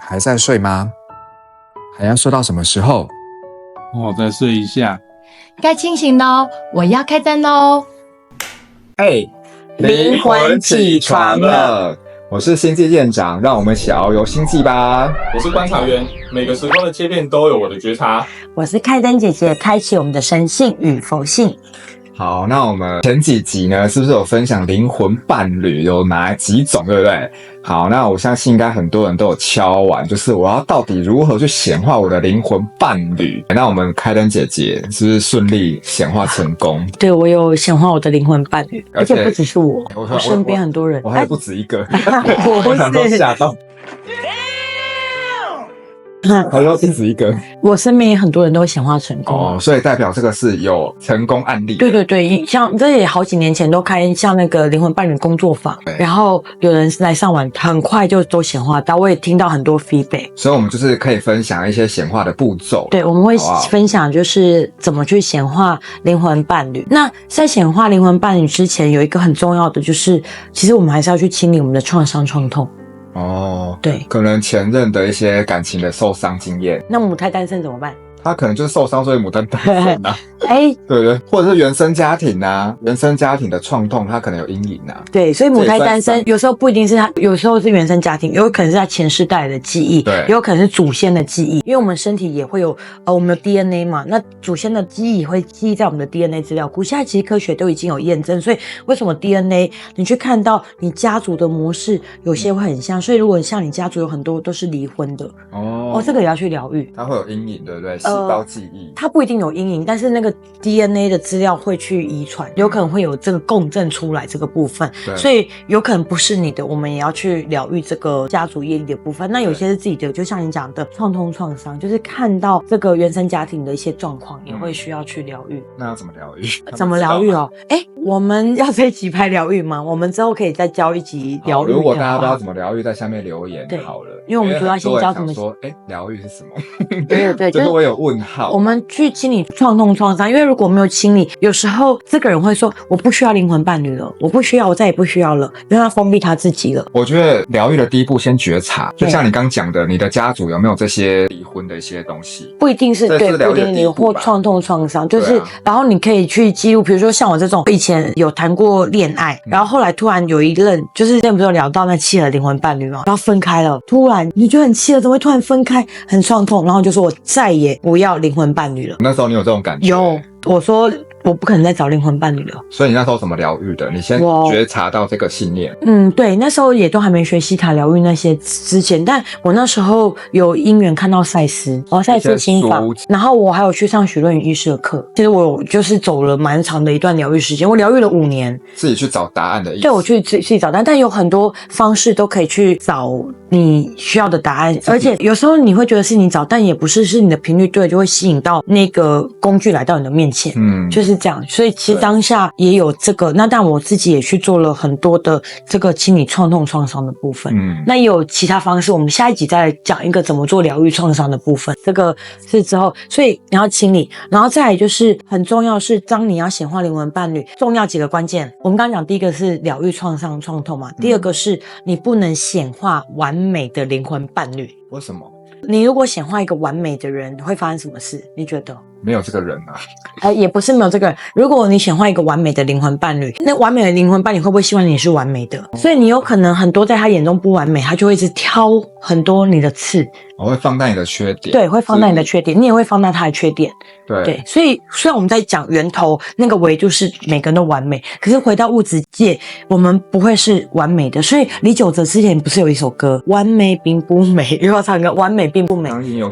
还在睡吗？还要睡到什么时候？我再睡一下。该清醒喽，我要开灯喽！灵魂起床了，我是星际舰长，让我们一起遨游星际吧。我是观察员，每个时空的切片都有我的觉察。我是开灯姐姐，开启我们的神性与佛性。好，那我们前几集呢，是不是有分享灵魂伴侣有哪几种，对不对？好，那我相信应该很多人都有敲完，就是我要到底如何去显化我的灵魂伴侣？那我们开灯姐姐是不是顺利显化成功？对，我有显化我的灵魂伴侣，而且不只是我身边很多人，我还不止一个，我想都吓到。好像不止一个，我身边也很多人都显化成功所以代表这个是有成功案例。对，像这也好几年前都开像那个灵魂伴侣工作坊，然后有人来上完，很快就都显化到，我也听到很多 feedback。所以我们就是可以分享一些显化的步骤。对，我们会分享就是怎么去显化灵魂伴侣。那在显化灵魂伴侣之前，有一个很重要的就是，其实我们还是要去清理我们的创伤创痛。对，可能前任的一些感情的受伤经验。那母胎单身怎么办？他可能就是受伤，所以母胎单身啊。对，或者是原生家庭啊，原生家庭的创痛，他可能有阴影啊。对，所以母胎单身有时候不一定是他，有时候是原生家庭，有可能是他前世带来的记忆，对，也有可能是祖先的记忆，因为我们身体也会有我们有 DNA 嘛，那祖先的记忆会记忆在我们的 DNA 资料库。现在其实科学都已经有验证，所以为什么 DNA 你去看到你家族的模式有些会很像，所以如果像你家族有很多都是离婚的，这个也要去疗愈，它会有阴影，对不对？细胞记忆，它不一定有阴影，但是那个 DNA 的资料会去遗传，有可能会有这个共振出来这个部分，所以有可能不是你的，我们也要去疗愈这个家族业力的部分。那有些是自己的，就像你讲的创痛创伤，就是看到这个原生家庭的一些状况，也会需要去疗愈。那要怎么疗愈？怎么疗愈哦？我们要这一集拍疗愈吗？我们之后可以再教一集疗愈。如果大家不知道怎么疗愈，在下面留言好了。因为我们主要先教怎么说，疗愈是什么？对，就是我有问号。我们去清理创痛创伤，因为如果没有清理，有时候这个人会说我不需要灵魂伴侣了，我不需要，我再也不需要了，因为他封闭他自己了。我觉得疗愈的第一步先觉察，就像你刚讲的，你的家族有没有这些离婚的一些东西？不一定是对，不一定离或创痛创伤，就是然后你可以去记录，比如说像我这种以前有谈过恋爱，然后后来突然有一任，就是之前不是有聊到那气的灵魂伴侣嘛，然后分开了，突然你觉得很气了，怎么会突然分开，很创痛，然后就说我再也不要灵魂伴侣了。那时候你有这种感觉？有，我说我不可能再找灵魂伴侣了。所以你那时候怎么疗愈的？你先觉察到这个信念。对，那时候也都还没学西塔疗愈那些之前，但我那时候有因缘看到赛斯心法，然后我还有去上许论与医师的课。其实我就是走了蛮长的一段疗愈时间，我疗愈了5年，自己去找答案的意思。对，我去自己找答案，但有很多方式都可以去找你需要的答案，而且有时候你会觉得是你找，但也不是，是你的频率对，就会吸引到那个工具来到你的面前。就是这样，所以其实当下也有这个，那但我自己也去做了很多的这个清理创痛创伤的部分。那也有其他方式，我们下一集再来讲一个怎么做疗愈创伤的部分。这个是之后，所以你要清理，然后再来就是很重要是，当你要显化灵魂伴侣，重要几个关键。我们刚刚讲第一个是疗愈创伤创痛嘛，第二个是你不能显化完美的灵魂伴侣。为什么？你如果显化一个完美的人，会发生什么事？你觉得？没有这个人啊。也不是没有这个人。如果你显化一个完美的灵魂伴侣，那完美的灵魂伴侣会不会希望你是完美的？所以你有可能很多在他眼中不完美，他就会一直挑很多你的刺。我会放大你的缺点。对，会放大你的缺点，你也会放大他的缺点。对，所以虽然我们在讲源头那个维度是每个人都完美，可是回到物质界，我们不会是完美的。所以李玖哲之前不是有一首歌《完美并不美》，又要唱歌《完美并不美》。当然有。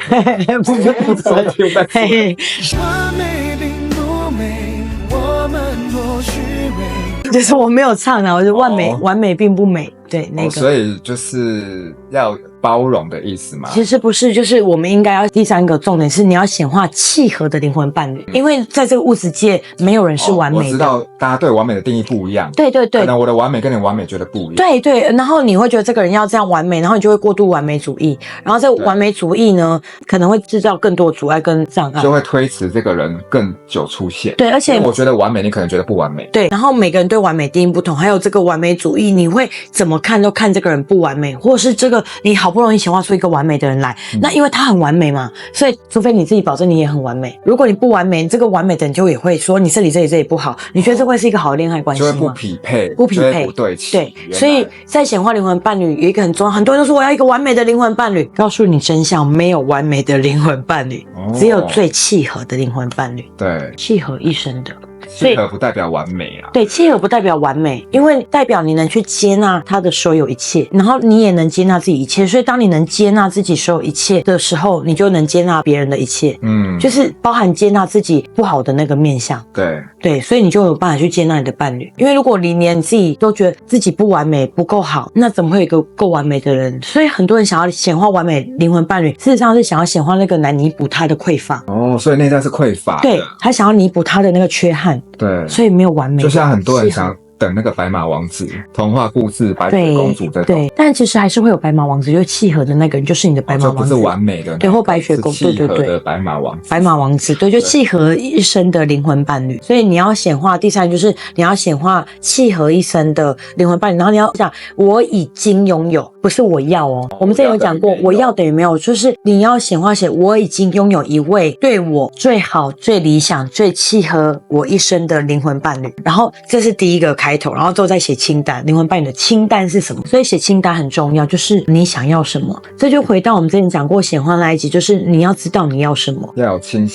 完美并不美，我们多虚伪。就是我没有唱啊，我就完美并不美。对，那个。所以就是要包容的意思吗？其实不是，就是我们应该要第三个重点是你要显化契合的灵魂伴侣，因为在这个物质界没有人是完美的。我知道大家对完美的定义不一样。对，可能我的完美跟你完美觉得不一样。对，然后你会觉得这个人要这样完美，然后你就会过度完美主义，然后这完美主义呢可能会制造更多阻碍跟障碍，就会推迟这个人更久出现。对，而且我觉得完美，你可能觉得不完美。对，然后每个人对完美定义不同，还有这个完美主义，你会怎么看都看这个人不完美，或者是这个你好好不容易显化出一个完美的人来，那因为他很完美嘛，所以除非你自己保证你也很完美，如果你不完美，这个完美的人就也会说你这里不好，你觉得这会是一个好的恋爱关系吗？就会不匹配，不匹配，不对齐。对，所以在显化灵魂伴侣有一个很重要，很多人都说我要一个完美的灵魂伴侣，告诉你真相，没有完美的灵魂伴侣，只有最契合的灵魂伴侣，对，契合一生的。契合不代表完美啊。对，契合不代表完美，因为代表你能去接纳他的所有一切，然后你也能接纳自己一切。所以当你能接纳自己所有一切的时候，你就能接纳别人的一切。就是包含接纳自己不好的那个面向。对，所以你就有办法去接纳你的伴侣。因为如果你连自己都觉得自己不完美、不够好，那怎么会有一个够完美的人？所以很多人想要显化完美灵魂伴侣，事实上是想要显化那个来弥补他的匮乏。所以内在是匮乏的。对，他想要弥补他的那个缺憾。对，所以没有完美。就像很多人想等那个白马王子，童话故事白雪公主这种。对，但其实还是会有白马王子，就是契合的那个人，就是你的白马王子。就不是完美的，对，或白雪公主，对契合的白马王子。白马王子，对，就契合一生的灵魂伴侣。所以你要显化，第三就是你要显化契合一生的灵魂伴侣，然后你要讲我已经拥有，不是我要哦。我们之前有讲过，我要等于没有，就是你要显化写我已经拥有一位对我最好、最理想、最契合我一生的灵魂伴侣。然后这是第一个开头，然后之后再写清单，灵魂伴侣的清单是什么？所以写清单很重要，就是你想要什么。这就回到我们之前讲过显化那一集，就是你要知道你要什么，要有清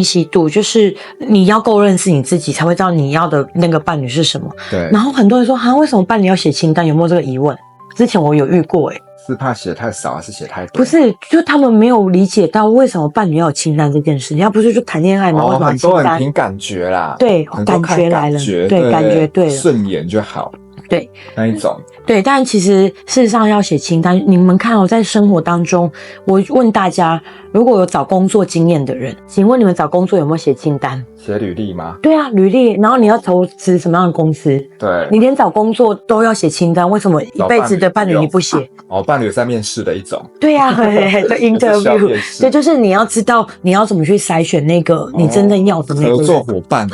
晰度，就是你要够认识你自己，才会知道你要的那个伴侣是什么。对。然后很多人说为什么伴侣要写清单？有没有这个疑问？之前我有遇过是怕写太少还是写太多？不是，就他们没有理解到为什么伴侣要有清单这件事。你要不是就谈恋爱吗？为什么要清单？很多人凭感觉啦，对，感觉来了，对，感觉对了，顺眼就好，对，那一种。对，但其实事实上要写清单。你们看在生活当中，我问大家，如果有找工作经验的人，请问你们找工作有没有写清单？写履历吗？对啊，履历。然后你要投资什么样的公司？对，你连找工作都要写清单，为什么一辈子的伴侣你不写？伴侣在面试的一种。对啊，对 interview， 对，就是你要知道你要怎么去筛选那个你真正要的那个合作伙伴。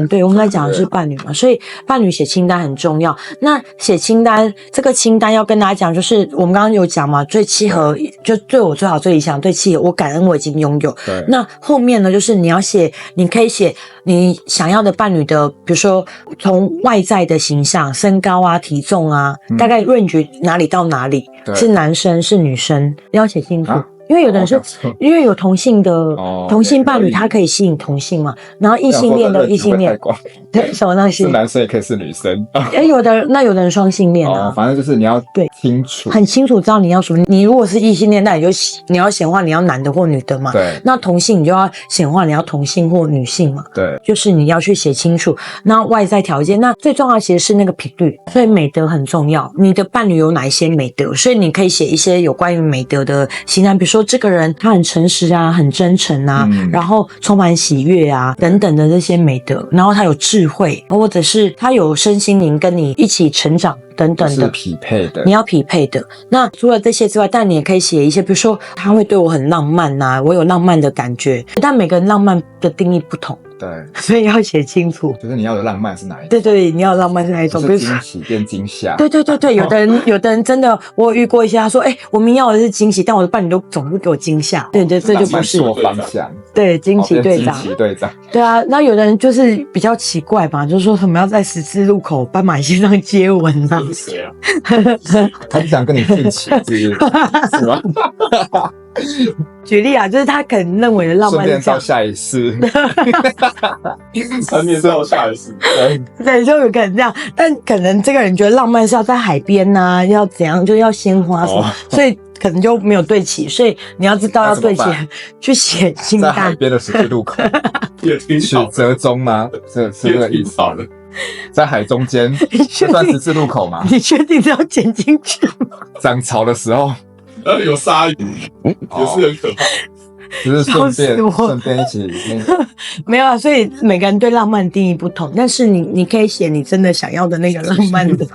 对，我们在讲的是伴侣嘛，所以伴侣写清单很重要。那写清单，这个清单要跟大家讲，就是我们刚刚有讲嘛，最契合，就对我最好、最理想、最契合，我感恩我已经拥有。对。那后面呢，就是你要写，你可以写你想要的伴侣的，比如说从外在的形象、身高啊、体重啊，大概range哪里到哪里，是男生是女生，要写清楚。因为有的人是，因为有同性的同性伴侣，他可以吸引同性嘛，然后异性恋的异性恋，对，什么东西？是男生也可以是女生。有的人双性恋啊，反正就是你要对清楚，很清楚知道你要什么。你如果是异性恋，那你要显化你要男的或女的嘛。对。那同性你就要显化你要同性或女性嘛。对。就是你要去写清楚。那外在条件，那最重要的其实是那个频率，所以美德很重要。你的伴侣有哪一些美德？所以你可以写一些有关于美德的清单，比如说这个人他很诚实啊，很真诚啊，然后充满喜悦啊，等等的这些美德，然后他有智慧，或者是他有身心灵跟你一起成长等等的，是匹配的，你要匹配的。那除了这些之外，但你也可以写一些，比如说他会对我很浪漫啊，我有浪漫的感觉，但每个人浪漫的定义不同。对，所以要写清楚，就是你要的浪漫是哪一种？对对，你要的浪漫是哪一种？是惊喜变惊吓。对，有的人真的，我有遇过一些，他说，我明要的是惊喜，但我的伴侣都总是给我惊吓。对，这就不是我方向。对，惊喜队长。惊喜队长。对啊，那有的人就是比较奇怪嘛，就是说什么要在十字路口斑马线上接吻啊？是谁啊？他就想跟你近起，是吗？举例啊，就是他可能认为的浪漫是这样，顺便到下一世，顺便到下一世，对，就有可能这样，但可能这个人觉得浪漫是要在海边啊，要怎样，就要鲜花什么，所以可能就没有对齐，所以你要知道要对齐，去写清单。在海边的十字路口，是折中吗？是这个意思的。在海中间，这算十字路口吗？你确定是要剪进去吗？涨潮的时候。有鲨鱼，也是很可怕。就是顺便一起没有啊，所以每个人对浪漫定义不同，但是你可以写你真的想要的那个浪漫的。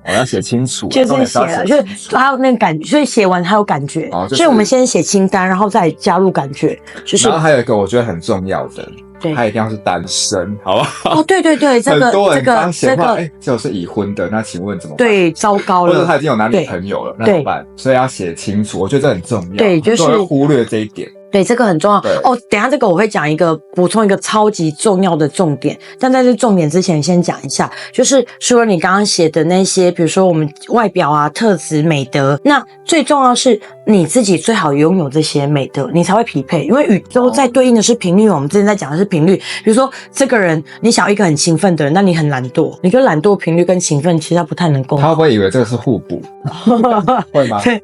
我要写清楚，就是写了，就是还有那个感觉，所以写完还有感觉。所以我们先写清单，然后再加入感觉。就是，然后还有一个我觉得很重要的，对他一定要是单身，好不好？哦，对对对，这个很多人这刚显化，个这个，哎，就是已婚的，那请问怎么办？对，糟糕或者了。他已经有男女对朋友了，那怎么办？所以要写清楚，我觉得这很重要。对就是很多人忽略这一点。对，这个很重要对哦。等一下这个我会讲一个补充一个超级重要的重点，但在这重点之前先讲一下，就是除了你刚刚写的那些，比如说我们外表啊、特质、美德，那最重要是你自己最好拥有这些美德，你才会匹配。因为宇宙在对应的是频率，我们之前在讲的是频率。比如说这个人，你想要一个很勤奋的人，那你很懒惰，你觉得懒惰频率跟勤奋其实它不太能共他会不会以为这个是互补？会吗？对，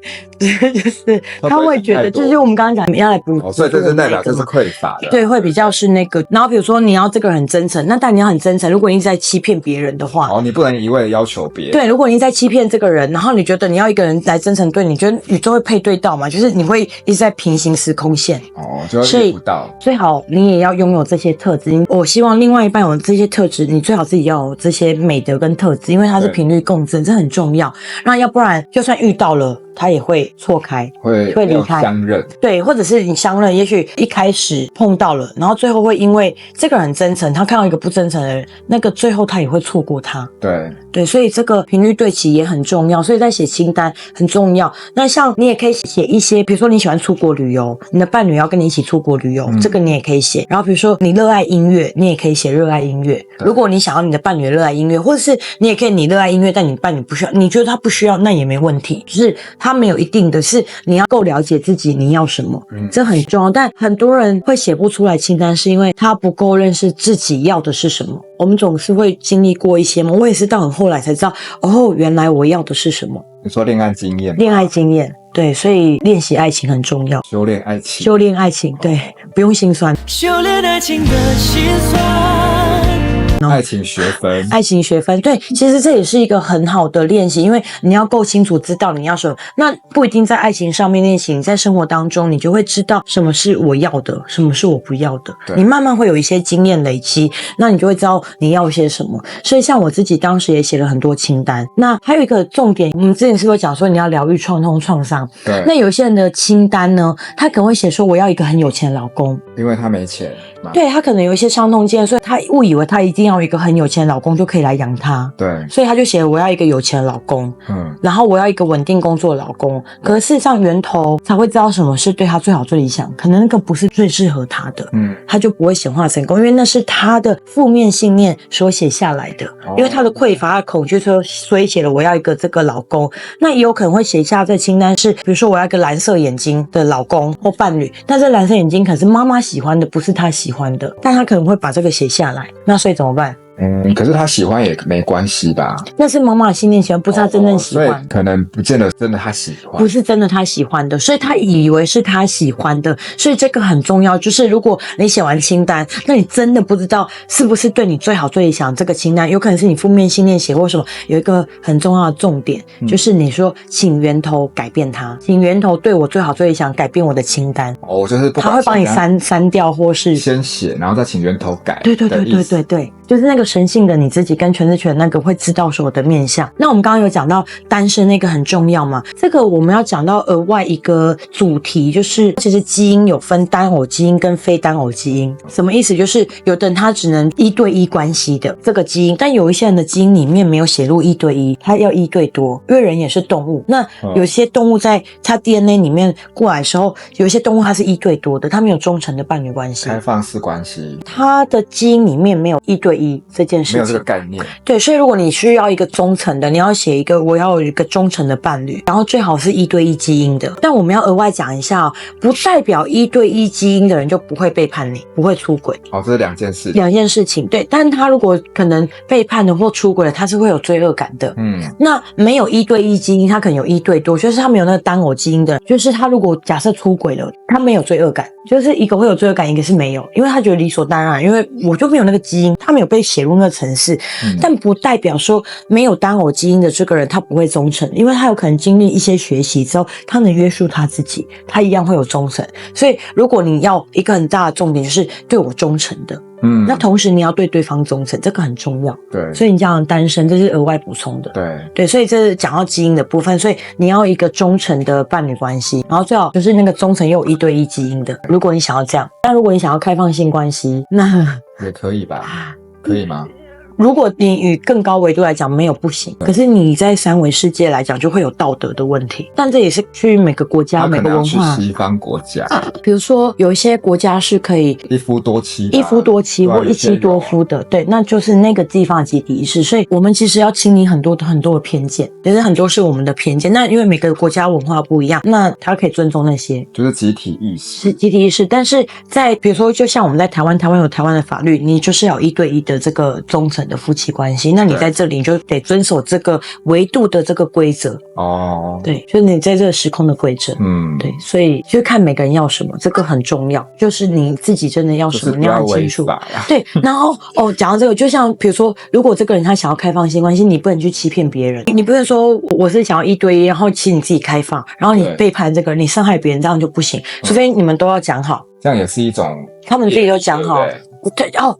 就是他会觉得，就是我们刚刚讲要来补哦，所以这是代表这是匮乏的。对，会比较是那个。然后比如说你要这个人很真诚，那但你要很真诚。如果你一直在欺骗别人的话，哦，你不能一味的要求别人。对，如果你一直在欺骗这个人，然后你觉得你要一个人来真诚对你，觉得宇宙会配对到嘛？就是你会一直在平行时空线。哦，就会遇不到。最好你也要拥有这些特质。我希望另外一半有这些特质，你最好自己要有这些美德跟特质，因为它是频率共振，这很重要。那要不然就算遇到了，他也会错开，会离开相认。对，或者是你相认，也许一开始碰到了，然后最后会因为这个人很真诚，他看到一个不真诚的人，那个最后他也会错过他。对，所以这个频率对齐也很重要，所以在写清单很重要。那像你也可以写一些，比如说你喜欢出国旅游，你的伴侣要跟你一起出国旅游，这个你也可以写。然后比如说你热爱音乐，你也可以写热爱音乐。如果你想要你的伴侣热爱音乐，或者是你也可以你热爱音乐，但你伴侣不需要，你觉得他不需要，那也没问题。就是他没有一定的，是你要够了解自己你要什么，这很重要。但很多人会写不出来清单，是因为他不够认识自己要的是什么。我们总是会经历过一些嘛，我也是到很后来才知道，哦，原来我要的是什么。你说恋爱经验？恋爱经验，对，所以练习爱情很重要。修炼爱情，修炼爱情，对，不用心酸。修炼爱情的心酸。爱情学分，爱情学分，对，其实这也是一个很好的练习，因为你要够清楚知道你要什么。那不一定在爱情上面练习，你在生活当中你就会知道什么是我要的，什么是我不要的。你慢慢会有一些经验累积，那你就会知道你要些什么。所以像我自己当时也写了很多清单。那还有一个重点，我们之前是不是讲说你要疗愈创痛创伤？对。那有些人的清单呢，他可能会写说我要一个很有钱的老公，因为他没钱嘛。对，他可能有一些伤痛经验，所以他误以为他一定要一个很有钱的老公就可以来养他。对，所以他就写我要一个有钱的老公，然后我要一个稳定工作的老公。可是事实上源头才会知道什么是对他最好最理想，可能那个不是最适合他的，他就不会显化成功，因为那是他的负面信念所写下来的，因为他的匮乏、恐惧，所以写了我要一个这个老公。那也有可能会写下这清单是，比如说我要一个蓝色眼睛的老公或伴侣，但是蓝色眼睛可是妈妈喜欢的，不是他喜欢的，但他可能会把这个写下来，那所以怎么办？可是他喜欢也没关系吧？那是妈妈的信念喜欢，不是他真正喜欢。所以可能不见得真的他喜欢，不是真的他喜欢的，所以他以为是他喜欢的，所以这个很重要。就是如果你写完清单，那你真的不知道是不是对你最好最理想这个清单，有可能是你负面信念写或什么。有一个很重要的重点，就是你说请源头改变它，请源头对我最好最理想改变我的清单。就是不管他会帮你删掉，或是先写，然后再请源头改。对，就是那个神性的你自己跟全知全那个会知道所有的面向。那我们刚刚有讲到单身那个很重要嘛，这个我们要讲到额外一个主题，就是其实基因有分单偶基因跟非单偶基因。什么意思？就是有的人他只能1对1关系的这个基因，但有一些人的基因里面没有写入1对1，他要1对多，因为人也是动物。那有些动物在它 DNA 里面过来的时候，有一些动物它是1对多的，它没有忠诚的伴侣关系，开放式关系，它的基因里面没有1对1这件事情，没有这个概念。对，所以如果你需要一个忠诚的，你要写一个我要有一个忠诚的伴侣，然后最好是1对1基因的。但我们要额外讲一下不代表1对1基因的人就不会背叛你，不会出轨。这是两件事情。对，但他如果可能背叛了或出轨了，他是会有罪恶感的。那没有1对1基因，他可能有1对多，就是他没有那个单偶基因的，就是他如果假设出轨了，他没有罪恶感，就是一个会有罪恶感，一个是没有，因为他觉得理所当然，因为我就没有那个基因，他没有有被写入那个程式，但不代表说没有单偶基因的这个人他不会忠诚，因为他有可能经历一些学习之后，他能约束他自己，他一样会有忠诚。所以如果你要一个很大的重点就是对我忠诚的，那同时你要对对方忠诚，这个很重要。对，所以你这样单身，这是额外补充的。对，所以这是讲到基因的部分，所以你要一个忠诚的伴侣关系，然后最好就是那个忠诚又有1对1基因的。如果你想要这样，那如果你想要开放性关系，那也可以吧？可以吗？如果你与更高维度来讲没有不行，可是你在3维世界来讲就会有道德的问题。但这也是去每个国家每个文化，去西方国家，比如说有一些国家是可以一夫多妻或一妻多夫的，对，那就是那个地方的集体意识。所以我们其实要清理很多的偏见，其实很多是我们的偏见。那因为每个国家文化不一样，那他可以尊重那些，就是集体意识，是集体意识。但是在比如说，就像我们在台湾有台湾的法律，你就是要1对1的这个忠诚的夫妻关系。那你在这里你就得遵守这个维度的这个规则哦。对，就是你在这个时空的规则。对，所以就看每个人要什么，这个很重要。就是你自己真的要什么，你要很清楚。对，然后讲到这个，就像比如说，如果这个人他想要开放性关系，你不能去欺骗别人，你不能说我是想要1对1，然后其实你自己开放，然后你背叛这个人，你伤害别人，这样就不行。除非你们都要讲好，这样也是一种，他们自己都讲好。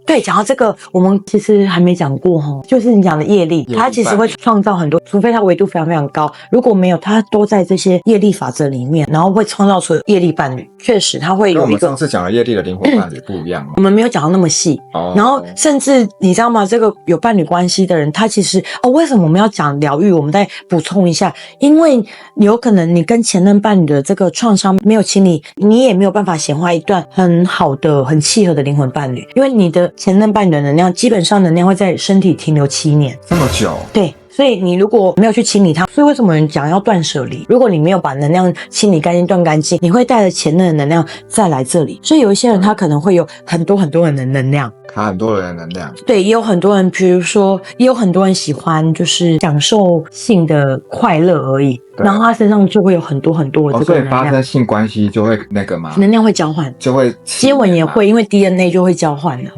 对，讲到这个，我们其实还没讲过齁，就是你讲的业力，它其实会创造很多，除非它维度非常非常高，如果没有，它都在这些业力法则里面，然后会创造出业力伴侣。确实，它会有一个。跟我们上次讲的业力的灵魂伴侣不一样。我们没有讲到那么细，然后甚至你知道吗？这个有伴侣关系的人，他其实为什么我们要讲疗愈？我们再补充一下，因为有可能你跟前任伴侣的这个创伤没有清理，你也没有办法显化一段很好的、很契合的灵魂伴侣。因为你的前任伴侣的能量，基本上能量会在身体停留7年，这么久？对。所以你如果没有去清理它，所以为什么人讲要断舍离？如果你没有把能量清理干净、断干净，你会带着前任的能量再来这里。所以有一些人他可能会有很多人的能量，卡很多人的能量。对，也有很多人，比如说，也有很多人喜欢就是享受性的快乐而已，然后他身上就会有很多的这个能量。所以发生性关系就会那个吗？能量会交换，就会接吻也会，因为 DNA 就会交换了。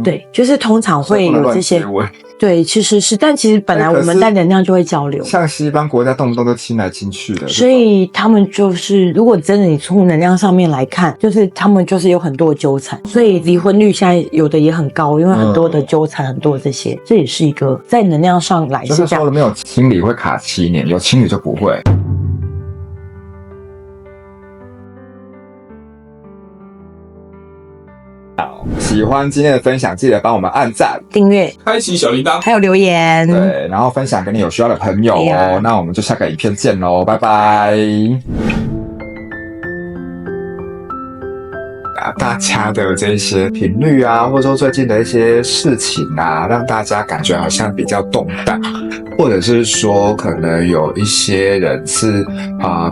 对，就是通常会有这些。对，其实是，但其实本来我们带能量就会交流。像西方国家动不动都亲来亲去的，所以他们就是，如果真的你从能量上面来看，就是他们就是有很多的纠缠，所以离婚率现在有的也很高，因为很多的纠缠，很多的这些，这也是一个在能量上来就是说没有清理会卡7年，有清理就不会。喜欢今天的分享，记得帮我们按赞、订阅、开启小铃铛，还有留言。对，然后分享给你有需要的朋友哦。那我们就下个影片见喽，拜拜。大家的这些频率啊，或者说最近的一些事情啊，让大家感觉好像比较动荡，或者是说可能有一些人是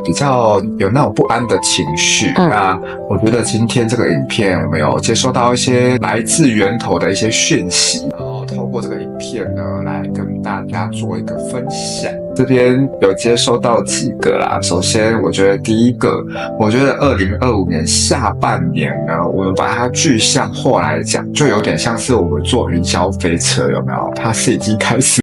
比较有那种不安的情绪。那我觉得今天这个影片我们有接收到一些来自源头的一些讯息，然后透过这个影片呢来跟大家做一个分享。这边有接收到几个啦。首先我觉得第一个，我觉得2025年下半年呢，我们把它具象化来讲，就有点像是我们坐云霄飞车，有没有？它是已经开始